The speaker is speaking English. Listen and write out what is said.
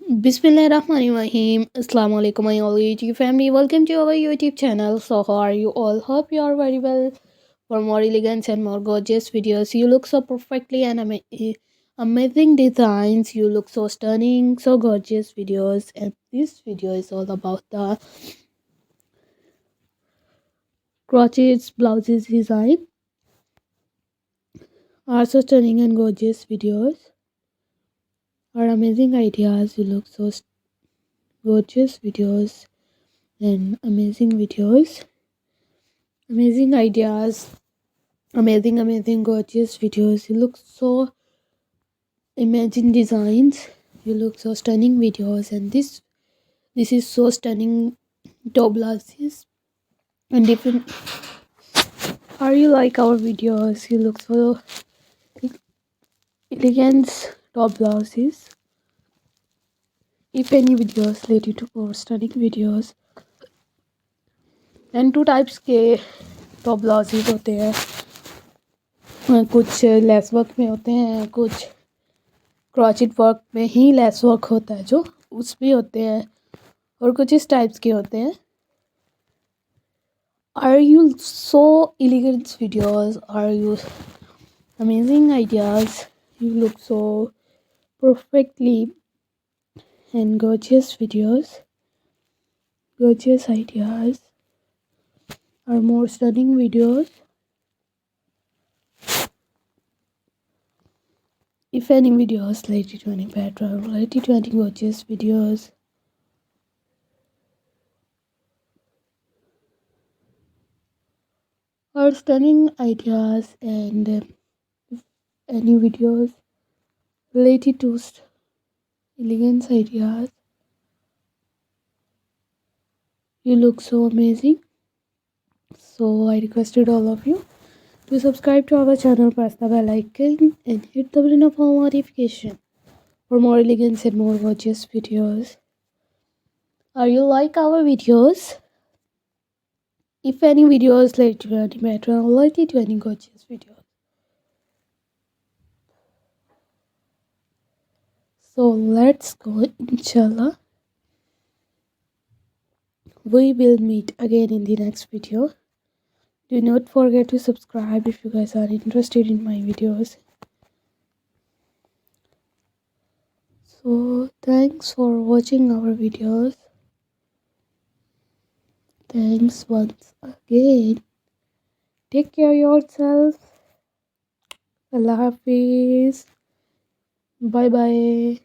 Bismillahirrahmanirrahim. Assalamu alaikum, my all YouTube family. Welcome to our YouTube channel. So, how are you all? Hope you are very well. For more elegant and more gorgeous videos, you look so perfectly and amazing designs. You look so stunning, so gorgeous videos. And this video is all about the crochet blouses design. Are so stunning and gorgeous videos. Are amazing ideas. You look so gorgeous videos and amazing videos. Amazing ideas, amazing gorgeous videos. You look so amazing designs. You look so stunning videos, and this is so stunning top blouses and different. Are you like our videos? You look so elegant top blouses. If any videos related to more stunning videos, and two types के top blouses होते हैं. कुछ lace work में होते हैं, कुछ crochet work में ही lace work होता है जो उस भी होते हैं, और कुछ इस टाइप्स के होते हैं. Are you so elegant videos? Are you amazing ideas? You look so perfectly and gorgeous videos, gorgeous ideas, are more stunning videos. If any videos related to any pattern, related to any gorgeous videos, or stunning ideas, and if any videos related to elegance ideas, you look so amazing. So I requested all of you to subscribe to our channel, press the bell icon and hit the button of all notification for more elegance and more gorgeous videos. Are you like our videos? If any videos related to any matter, related to any gorgeous videos, so let's go, inshallah. We will meet again in the next video. Do not forget to subscribe if you guys are interested in my videos. So thanks for watching our videos. Thanks once again. Take care of yourself. Allah Hafiz. Bye bye.